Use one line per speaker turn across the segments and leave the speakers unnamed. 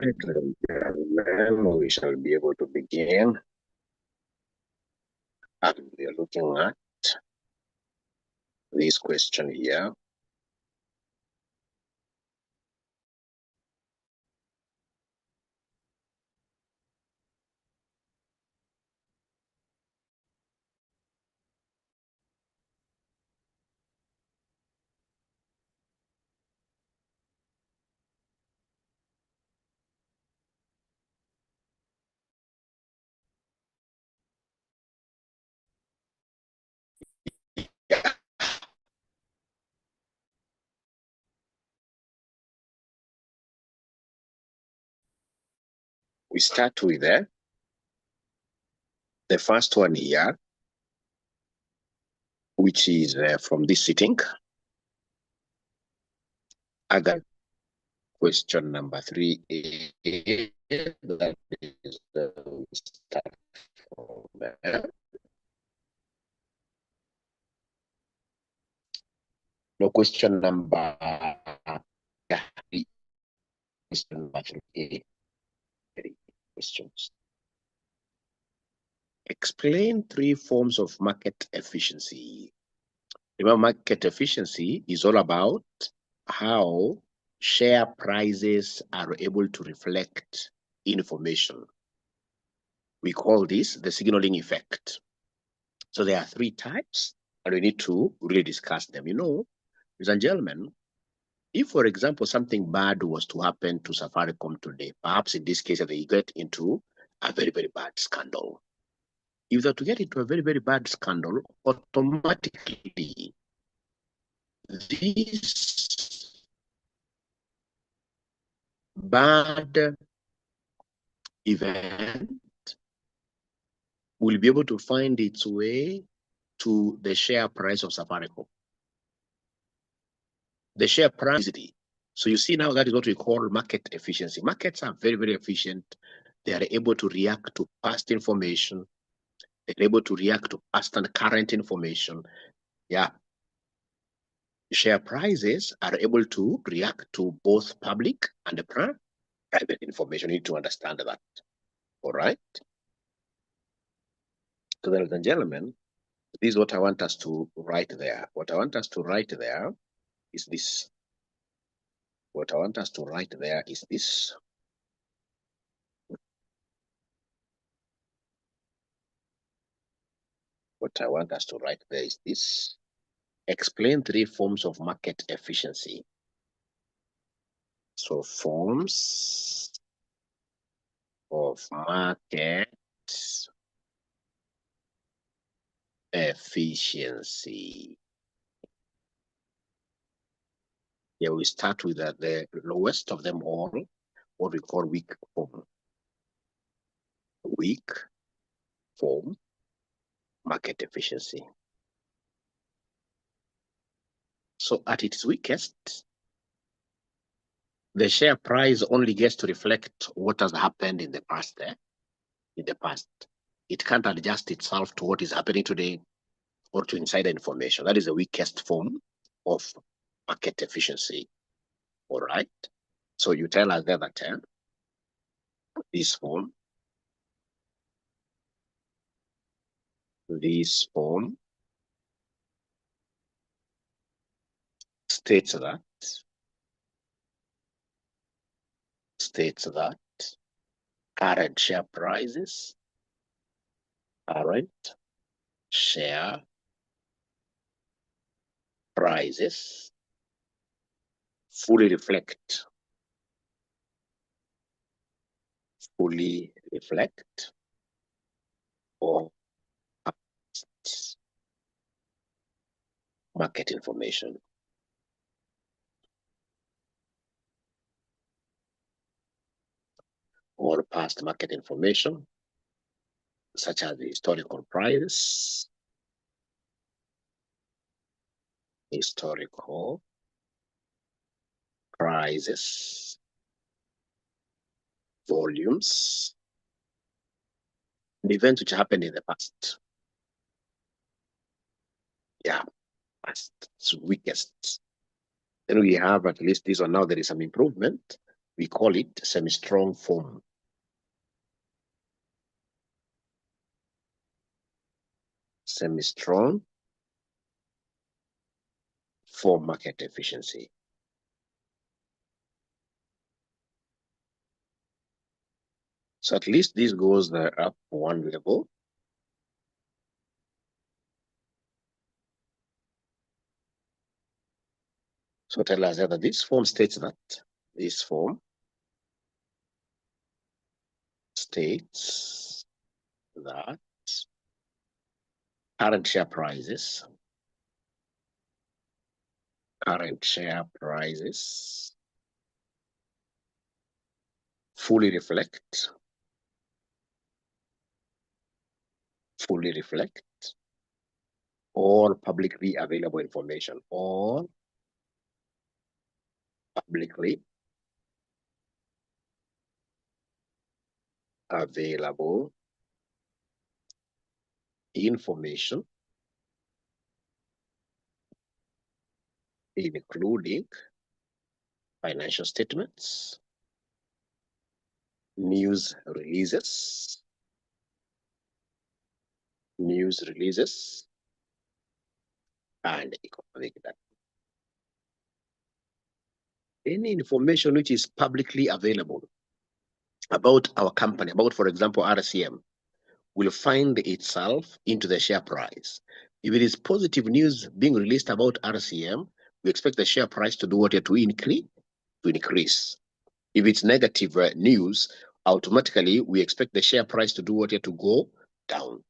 Then we shall be able to begin. And we are looking at this question here. We start with the first one here, which is from this sitting. Again, question number 3A. That is, we start from there. No, question number 3. Question number 3A. 3 questions. Explain 3 forms of market efficiency. Remember, market efficiency is all about how share prices are able to reflect information. We call this the signaling effect. So there are 3 types, and we need to really discuss them. You know, ladies and gentlemen, if, for example, something bad was to happen to Safaricom today, perhaps in this case, they get into a very, very bad scandal. If they're to get into a very, very bad scandal, automatically, this bad event will be able to find its way to the share price of Safaricom. The share price. So you see now that is what we call market efficiency. Markets are very, very efficient. They are able to react to past information. They're able to react to past and current information. Yeah. Share prices are able to react to both public and private information. You need to understand that. All right. So, ladies and gentlemen, this is what I want us to write there. What I want us to write there is this. What I want us to write there is this. What I want us to write there is this. Explain 3 forms of market efficiency. So forms of market efficiency. Here we start with the lowest of them all, what we call weak form. Weak form market efficiency. So at its weakest, the share price only gets to reflect what has happened in the past. In the past, it can't adjust itself to what is happening today or to insider information. That is the weakest form of market efficiency. All right. So you tell us there that this form states that current share prices, current share prices fully reflect or market information. Or past market information, such as the historical prices, volumes, and events which happened in the past. Yeah, past weakest. Then we have at least this one. Now there is some improvement. We call it semi-strong form. Semi-strong for market efficiency. So at least this goes up one level. So tell us that this form states that this form states that current share prices fully reflect all publicly available information, all publicly available information, including financial statements, news releases, and economic data. Any information which is publicly available about our company, about, for example, RCM, will find itself into the share price. If it is positive news being released about RCM, we expect the share price to do what? To increase. If it's negative news, automatically we expect the share price to do what? To go down.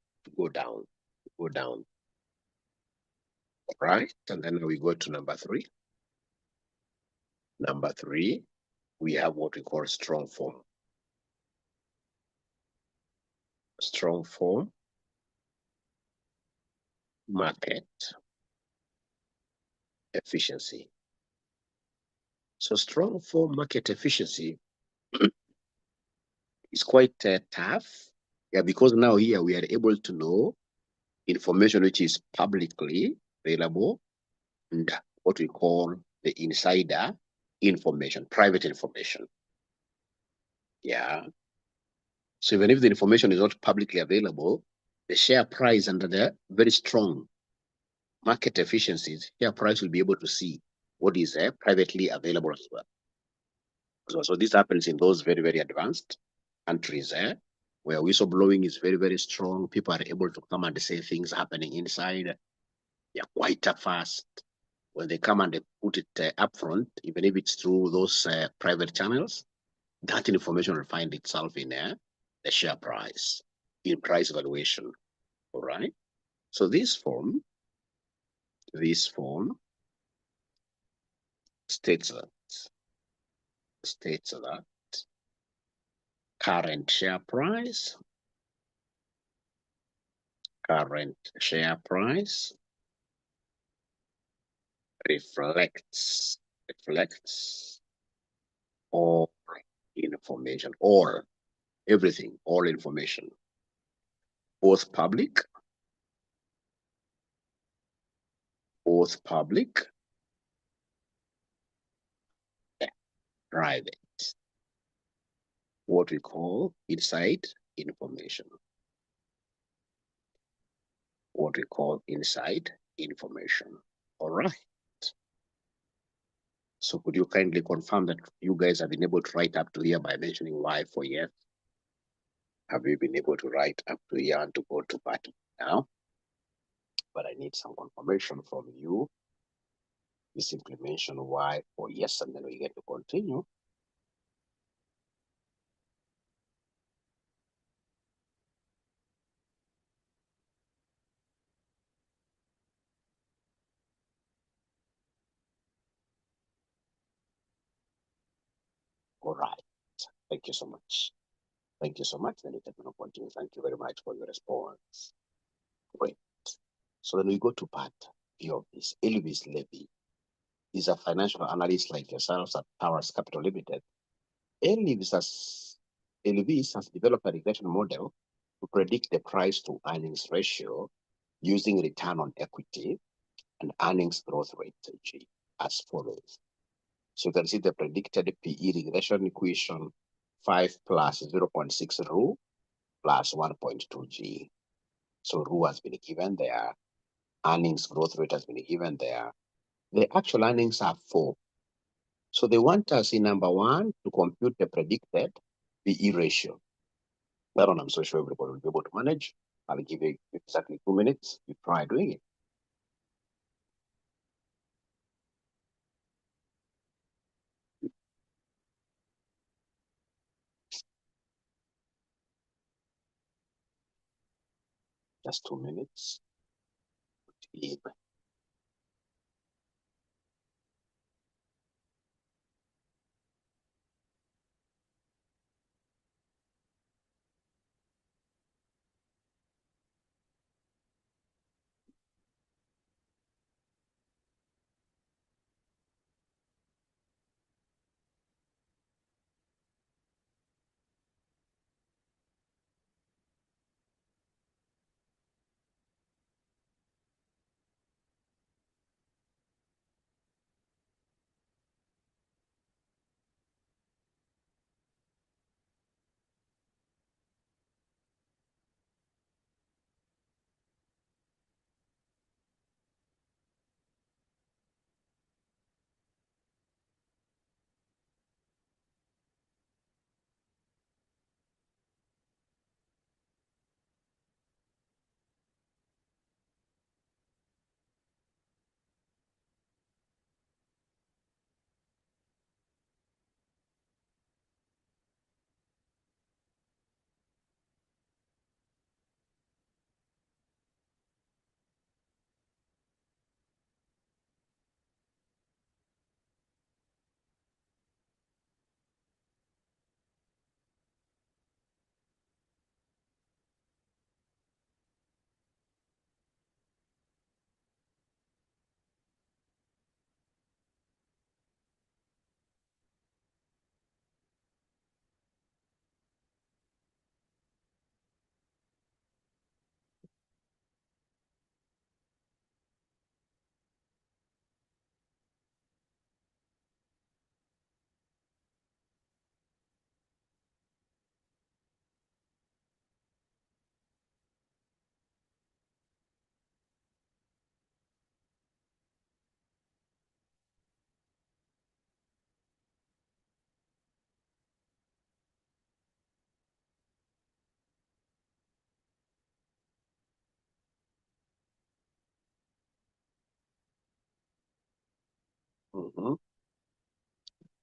Right? And then we go to number 3. Number 3, we have what we call strong form. Strong form market efficiency. So strong form market efficiency is quite tough. Yeah, because now here we are able to know information which is publicly available and what we call the insider information, private information. Yeah. So even if the information is not publicly available, the share price under the very strong market efficiencies, share price will be able to see what is privately available as well. So this happens in those very, very advanced countries where whistleblowing is very, very strong. People are able to come and say things happening inside. Yeah, quite fast. When they come and they put it up front, even if it's through those private channels, that information will find itself in the share price, in price valuation. All right. So this form states that current share price reflects all information, all information, both public and private, what we call inside information. All right. So could you kindly confirm that you guys have been able to write up to here by mentioning why for yes? Have you been able to write up to here and to go to part now? But I need some confirmation from you. You simply mention why for yes, and then we get to continue. All right. Thank you so much. Then you can continue. Thank you very much for your response. Great. So then we go to part B of this. Elvis Levy is a financial analyst like yourselves at Powers Capital Limited. Elvis has developed a regression model to predict the price to earnings ratio using return on equity and earnings growth rate as follows. So you can see the predicted PE regression equation 5 plus 0.6 rho plus 1.2 G. So rho has been given there. Earnings growth rate has been given there. The actual earnings are 4. So they want us in number 1 to compute the predicted PE ratio. That one I'm so sure everybody will be able to manage. I'll give you exactly 2 minutes. You try doing it. Just 2 minutes.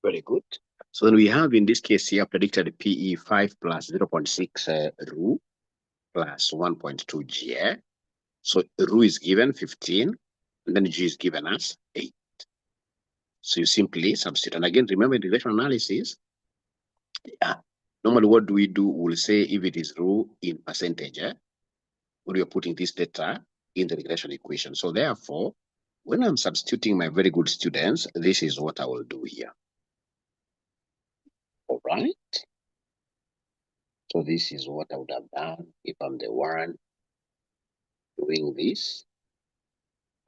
Very good. So then we have in this case here predicted PE 5 plus 0.6 rho plus 1.2 G. So rho is given 15, and then G is given as 8. So you simply substitute. And again, remember in regression analysis, normally what do? We'll say if it is rho in percentage, when you're putting this data in the regression equation. So therefore, when I'm substituting my very good students, this is what I will do here. All right. So this is what I would have done if I'm the one doing this.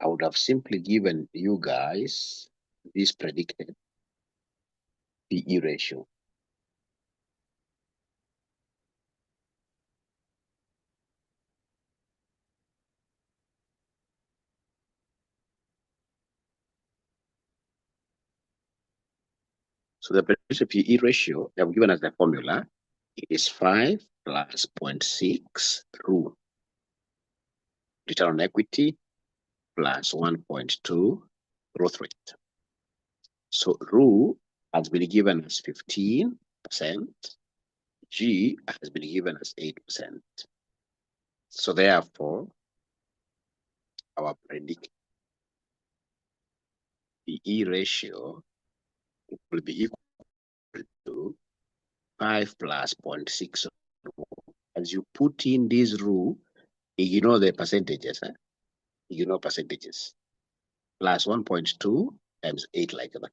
I would have simply given you guys this predicted PE ratio. So the predicted PE ratio they have given us the formula. It is 5 plus 0.6 rho. Return on equity plus 1.2 growth rate. So rho has been given as 15%. G has been given as 8%. So therefore, our predicted PE ratio will be equal to 5 plus 0.6. As you put in this rule, ignore the percentages. Ignore percentages. Plus 1.2 times 8 like that.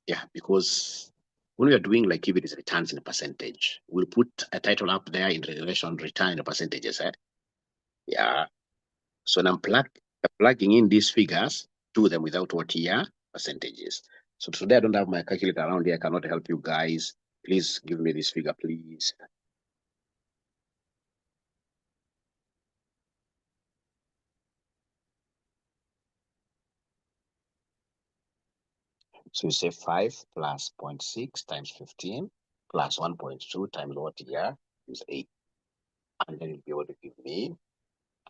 Yeah, because when we are doing like if it is returns in a percentage, we'll put a title up there in relation return in percentages. Yeah. So now plugging in these figures, do them without what here percentages. So today I don't have my calculator around here. I cannot help you guys. Please give me this figure, please. So you say 5 plus 0.6 times 15 plus 1.2 times what here is 8. And then you'll be able to give me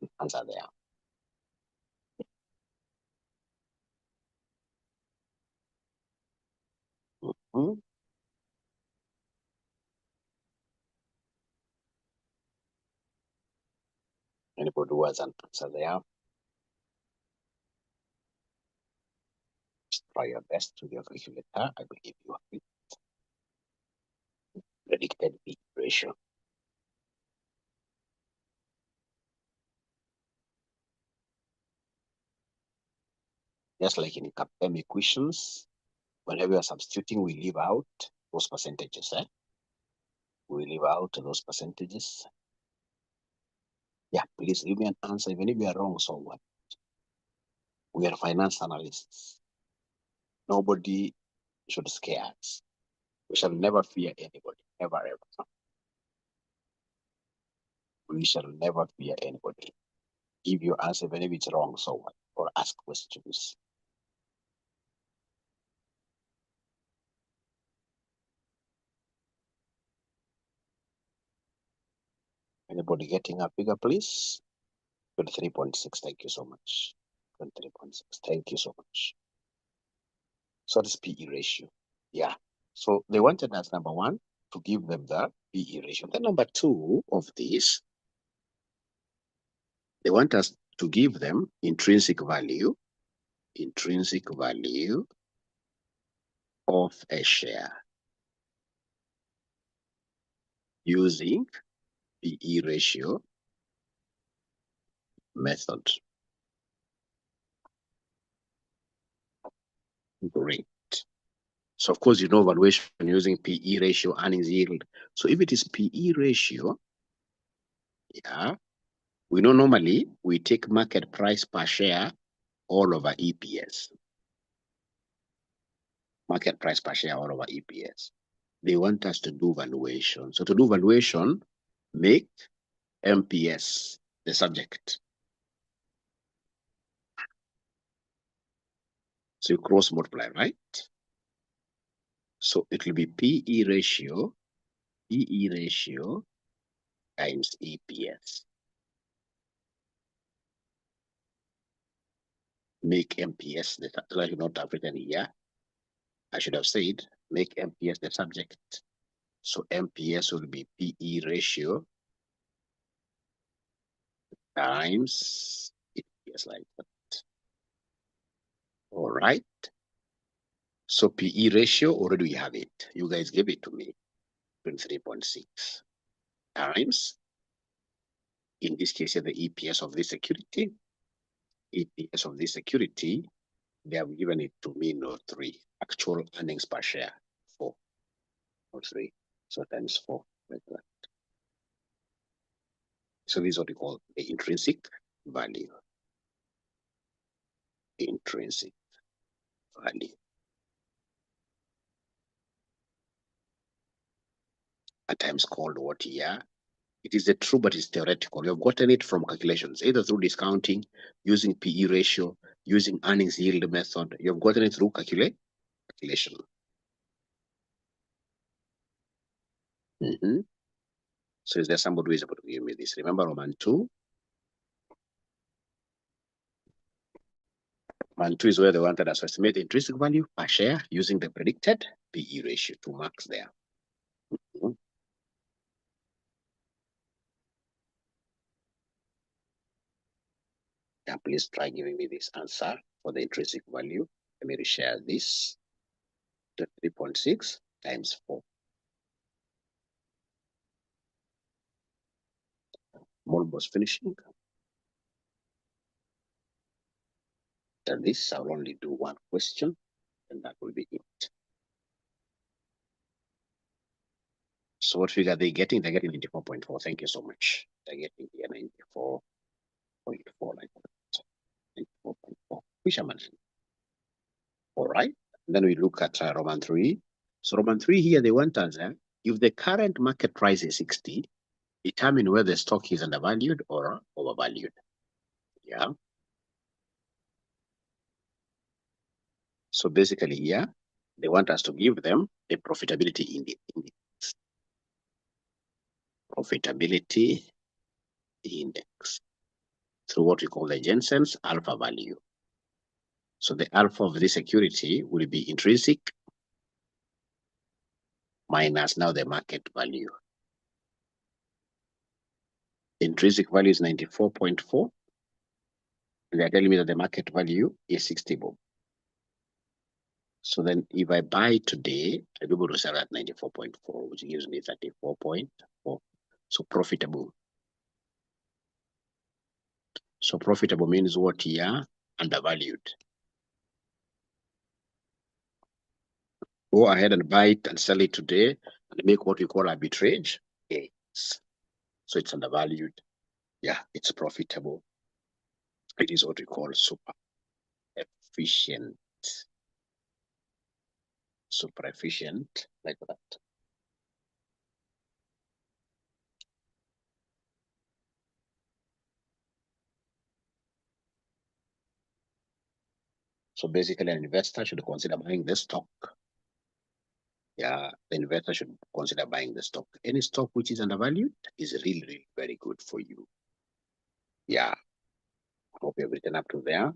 an answer there. Anybody who has an answer there, just try your best to your calculator. I believe you have it. Predicted P ratio. Just like in 𝐾𝐸 equations, whenever we are substituting, we leave out those percentages. We leave out those percentages. Yeah, please give me an answer. Even if we are wrong, so what? We are finance analysts. Nobody should scare us. We shall never fear anybody, ever, ever. We shall never fear anybody. Give your answer, even if it's wrong, so what? Or ask questions. Anybody getting a figure, please? 23.6. Thank you so much. 23.6. Thank you so much. So this PE ratio. Yeah. So they wanted as number one to give them the PE ratio. Then number two of this, they want us to give them intrinsic value of a share using PE ratio method. Great. So of course, you know valuation using PE ratio, earnings yield. So if it is PE ratio, yeah, we know normally we take market price per share all over EPS. Market price per share all over EPS. They want us to do valuation. So to do valuation, make MPS the subject. So you cross multiply, right? So it will be PE ratio times EPS. Make MPS the like not have written here. I should have said make MPS the subject. So MPS will be PE ratio times EPS like that. All right. So PE ratio, already we have it. You guys gave it to me, 23.6 times, in this case, the EPS of this security. EPS of this security, they have given it to me, no 3. Actual earnings per share, 4, not 3. So times 4, like that. So this is what we call the intrinsic value. Intrinsic value. At times called what here? It is a true, but it's theoretical. You have gotten it from calculations, either through discounting, using PE ratio, using earnings yield method. You have gotten it through calculation. So is there somebody who is able to give me this? Remember Roman 2? Roman 2 is where they wanted us to estimate the intrinsic value per share using the predicted PE ratio, 2 marks there. Yeah, please try giving me this answer for the intrinsic value. Let me reshare this. 3.6 times 4. I'm almost finishing. After this, I'll only do one question, and that will be it. So what figure are they getting? They're getting 94.4. Thank you so much. They're getting here 94.4 like that. 94.4. Fisherman. All right. And then we look at Roman 3. So Roman 3 here, they want us, if the current market price is 60, determine whether the stock is undervalued or overvalued. Yeah. So basically here, they want us to give them the profitability index. Profitability index through what we call the Jensen's alpha value. So the alpha of this security will be intrinsic minus now the market value. The intrinsic value is 94.4. And they're telling me that the market value is 60 bob. So then if I buy today, I'll be able to sell at 94.4, which gives me 34.4. So profitable. So profitable means what here? Undervalued. Go ahead and buy it and sell it today and make what we call arbitrage gains. So it's undervalued. Yeah, it's profitable. It is what we call super efficient. Super efficient, like that. So basically, an investor should consider buying this stock. Yeah, the investor should consider buying the stock. Any stock which is undervalued is really, really very good for you. Yeah, I hope you've written up to there.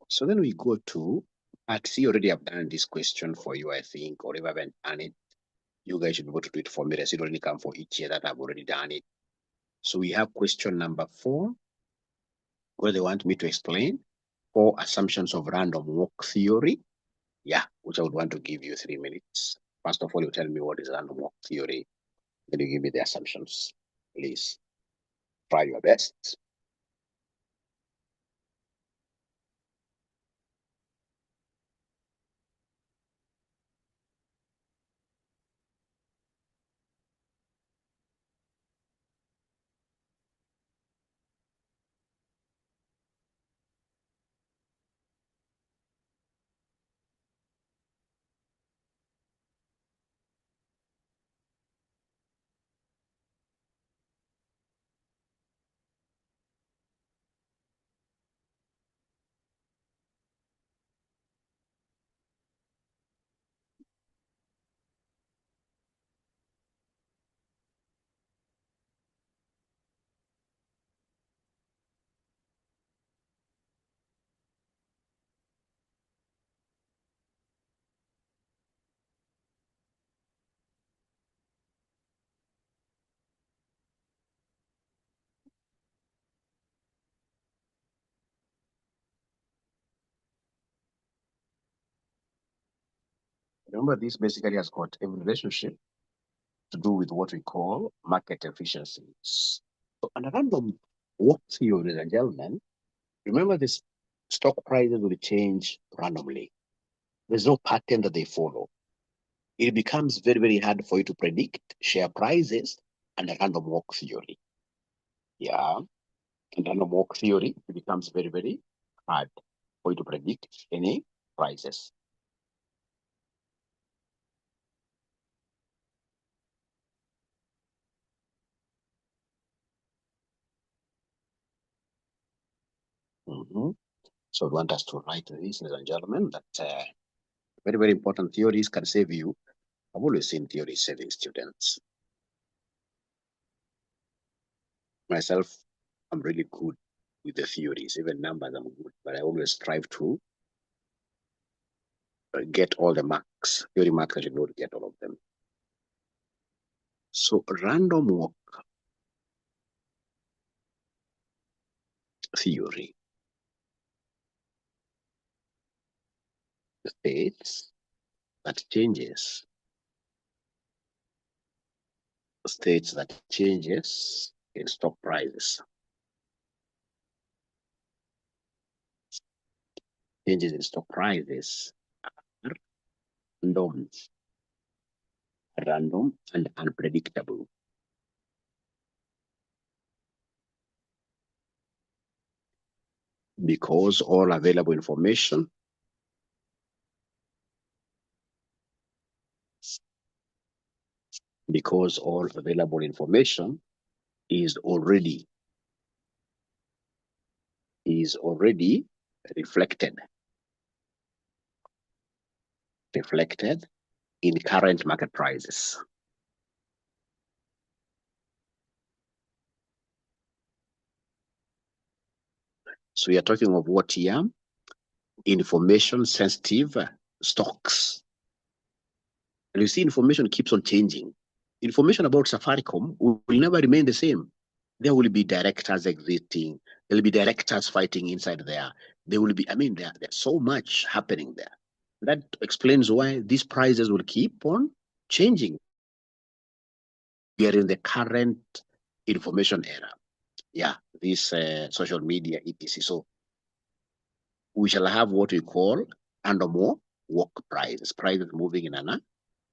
So then we go to part C. Already have done this question for you, I think, or if I haven't done it, you guys should be able to do it for me. The receipt only come for each year that I've already done it. So we have question number 4, where they want me to explain 4 assumptions of random walk theory. Yeah, which I would want to give you 3 minutes. First of all, you tell me what is random walk theory. Then you give me the assumptions. Please try your best. Remember, this basically has got a relationship to do with what we call market efficiencies. So, under random walk theory, ladies and gentlemen, remember this stock prices will change randomly. There's no pattern that they follow. It becomes very, very hard for you to predict share prices under random walk theory. Yeah. And random walk theory, it becomes very, very hard for you to predict any prices. So I want us to write this, ladies and gentlemen, that very, very important theories can save you. I've always seen theory saving students. Myself, I'm really good with the theories, even numbers I'm good, but I always strive to get all the marks. Theory marks, I should be able to get all of them. So random walk theory states that changes in stock prices. Changes in stock prices are random random, and unpredictable. Because all available information is already reflected in current market prices. So we are talking of what here? Information sensitive stocks. And you see, information keeps on changing. Information about Safaricom will never remain the same. There will be directors exiting. There will be directors fighting inside there. There will be, there's so much happening there. That explains why these prices will keep on changing. We are in the current information era. Yeah, this social media, etc. So we shall have what we call random walk prices moving in an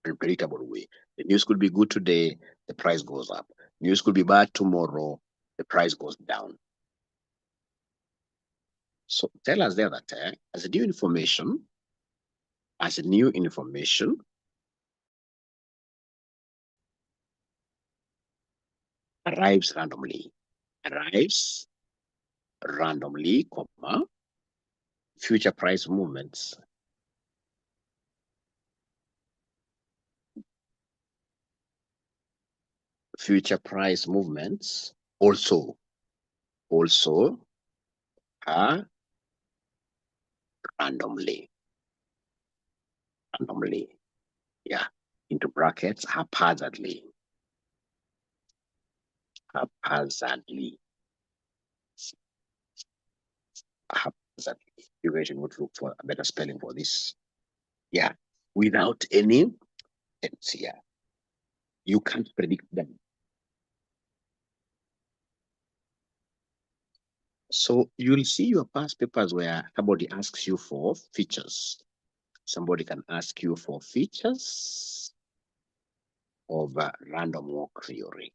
unpredictable way. The news could be good today, the price goes up. News could be bad tomorrow, the price goes down. So tell us there that as new information arrives randomly, comma, future price movements also are randomly, yeah, into brackets, haphazardly. You guys would look for a better spelling for this. Yeah, without any sense. Yeah, you can't predict them. So you'll see your past papers where somebody asks you for features. Somebody can ask you for features of random walk theory.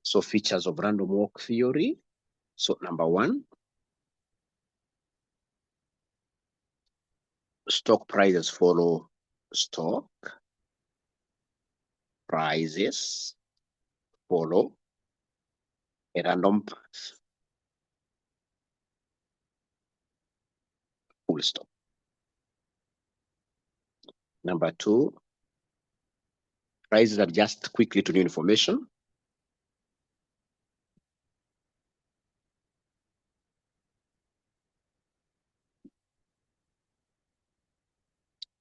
So features of random walk theory. So number one, stock prices follow stock prices follow a random path. Full stop. Number two, prices adjust quickly to new information.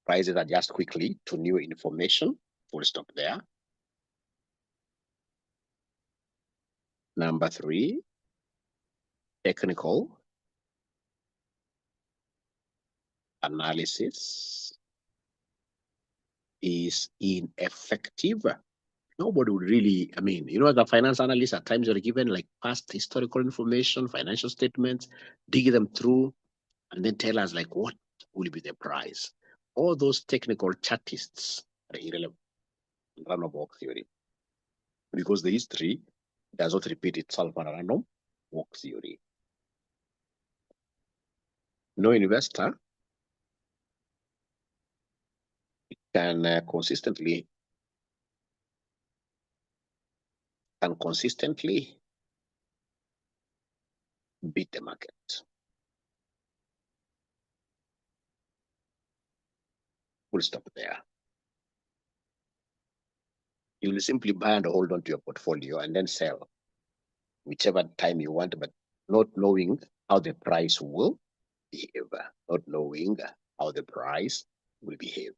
Prices adjust quickly to new information. Full stop there. Number three, technical analysis is ineffective. Nobody would really, as a finance analyst, at times you're given like past historical information, financial statements, dig them through, and then tell us like what will be the price. All those technical chartists are irrelevant in random walk theory because the history does not repeat itself on a random walk theory. No investor can consistently beat the market. We'll stop there. You will simply buy and hold on to your portfolio and then sell whichever time you want, but not knowing how the price will behave.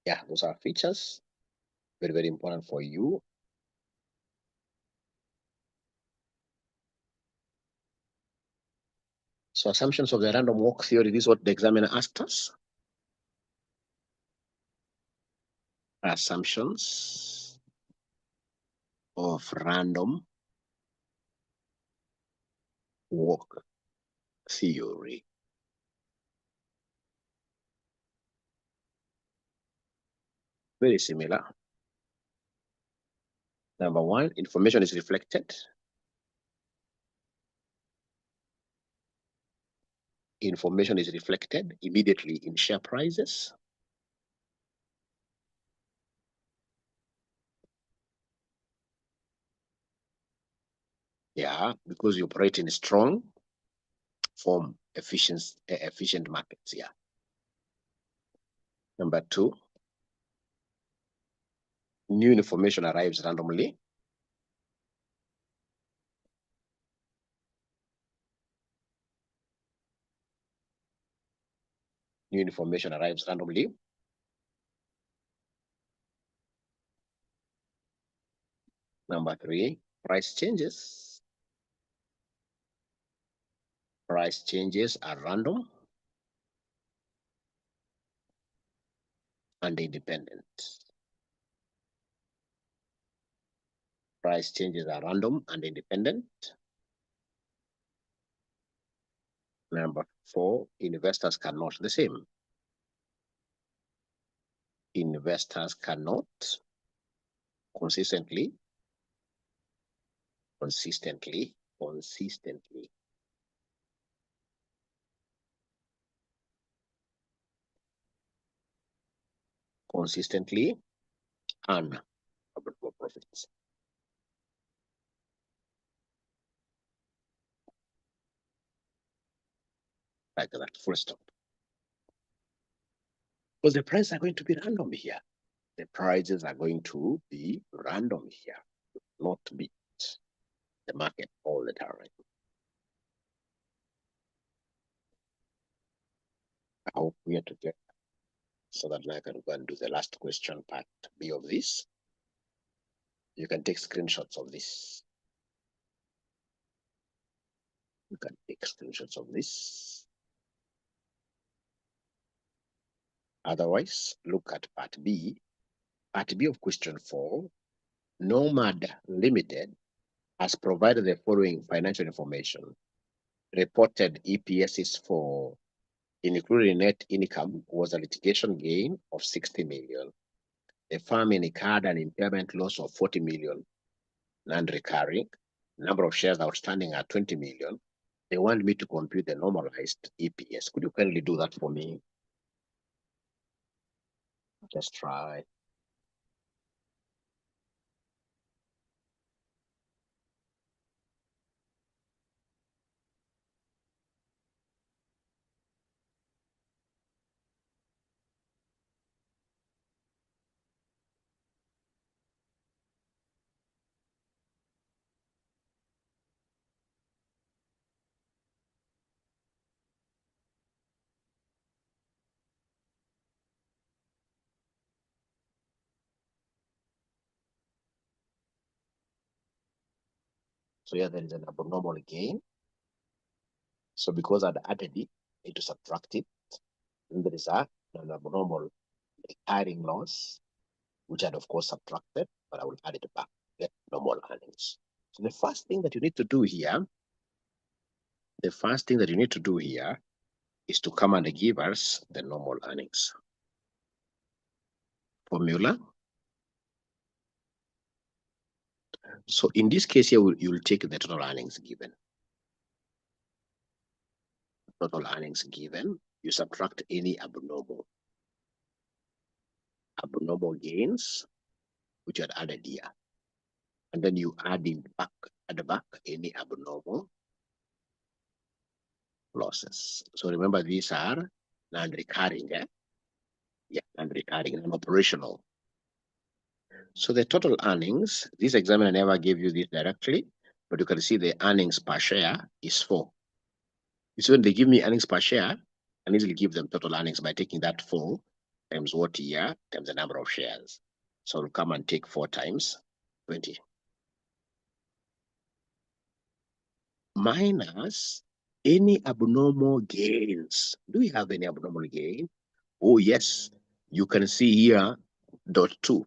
Yeah, those are features. Very, very important for you. So assumptions of the random walk theory, this is what the examiner asked us. Assumptions of random work theory. Very similar. Number one, information is reflected. Information is reflected immediately in share prices. Yeah, because you operate in a strong form, efficient markets. Yeah. Number two, new information arrives randomly. New information arrives randomly. Number three, price changes. Price changes are random and independent. Price changes are random and independent. Number four, investors cannot the same. Investors cannot consistently earn profits. Like that, full stop. Because the prices are going to be random here. The prices are going to be random here, not beat the market all the time. I hope we are together so that I can go and do the last question part B of this. You can take screenshots of this. You can take screenshots of this. Otherwise, look at part B. Part B of question 4, Nomad Limited has provided the following financial information. Reported EPSs for including net income was a litigation gain of 60 million. The firm incurred an impairment loss of 40 million, non-recurring. Number of shares outstanding are 20 million. They want me to compute the normalized EPS. Could you kindly do that for me? Just try. So here there is an abnormal gain. So because I'd added it, I need to subtract it. Then there is an abnormal recurring loss, which I'd of course subtracted, but I will add it back, get normal earnings. So the first thing that you need to do here, is to come and give us the normal earnings. Formula. So in this case here, you'll take the total earnings given. Total earnings given, you subtract any abnormal gains, which are added here. And then you add back any abnormal losses. So remember, these are non-recurring, non-recurring, non-operational. So the total earnings, this examiner never gave you this directly, but you can see the earnings per share is 4. So when they give me earnings per share, I can easily give them total earnings by taking that 4 times what year times the number of shares. So we'll come and take 4 times 20. Minus any abnormal gains. Do we have any abnormal gain? Oh, yes. You can see here, dot 2.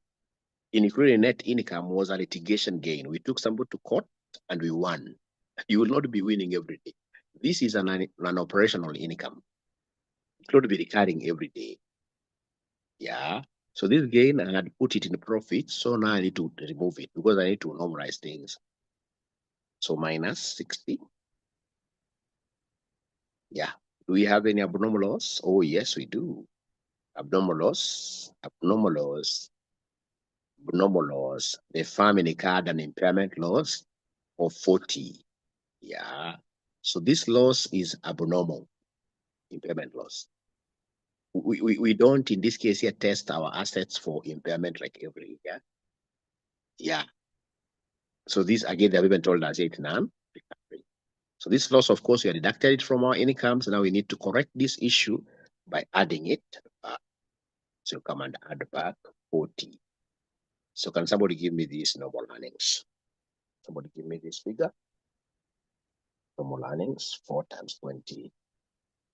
Including net income was a litigation gain. We took somebody to court and we won. You will not be winning every day. This is an operational income. It's not be recurring every day. Yeah. So this gain, I had put it in profit. So now I need to remove it because I need to normalize things. So minus 60. Yeah. Do we have any abnormal loss? Oh, yes, we do. Abnormal loss, abnormal loss, abnormal loss. The firm incurred an impairment loss of 40. Yeah. So this loss is abnormal impairment loss. We don't, in this case here, test our assets for impairment like every year. Yeah. So this, again, they've even told us it's none. So this loss, of course, we are deducted it from our incomes. Now we need to correct this issue by adding it back. So you come and add back 40. So can somebody give me these normal earnings? Somebody give me this figure. Normal earnings, 4 times 20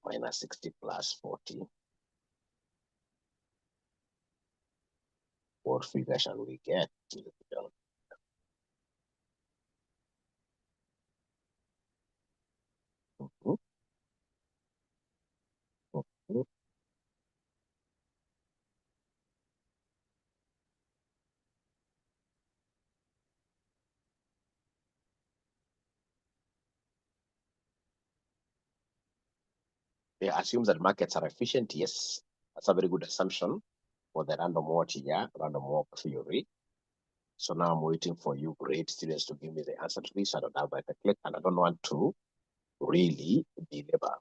minus 60 plus 40. What figure shall we get? It assumes that markets are efficient. Yes, that's a very good assumption for the random walk here, random walk theory. So now I'm waiting for you great students to give me the answer to this. I don't have my calculator and I don't want to really belabor.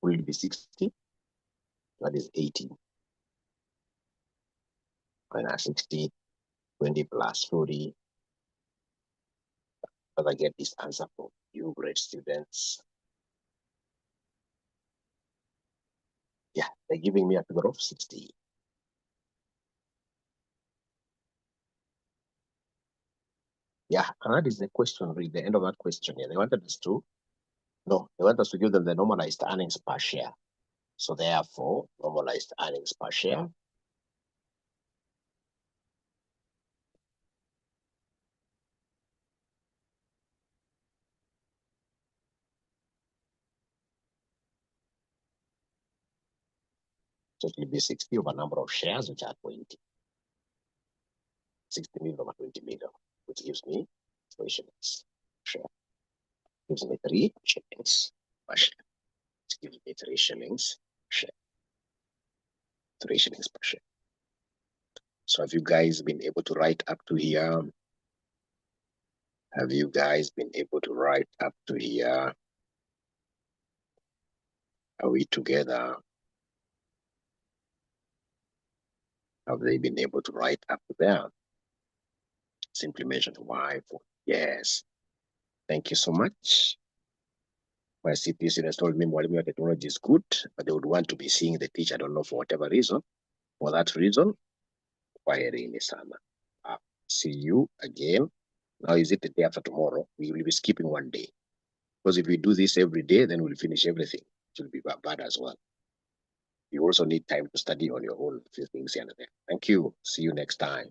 Will it be 60? That is 80. Minus 60, 20 plus 40. But I get this answer from you great students. Yeah, they're giving me a figure of 60. Yeah, and that is the question, really, the end of that question. Yeah, they wanted us to, no, they want us to give them the normalized earnings per share. So therefore, normalized earnings per share. So it will be 60 over number of shares, which are 20. 60 million over 20 million, which gives me 3 shillings per share. Gives me 3 shillings per share. It gives me 3 shillings per share. 3 shillings per share. So have you guys been able to write up to here? Have you guys been able to write up to here? Are we together? Have they been able to write up to there? Simply mention why. Yes. Thank you so much. My CP students told me Mwalimu technology is good, but they would want to be seeing the teacher. I don't know for whatever reason. For that reason, kwaherini sana. See you again. Now is it the day after tomorrow? We will be skipping one day. Because if we do this every day, then we'll finish everything. It will be bad as well. You also need time to study on your own few things here and there. Thank you. See you next time.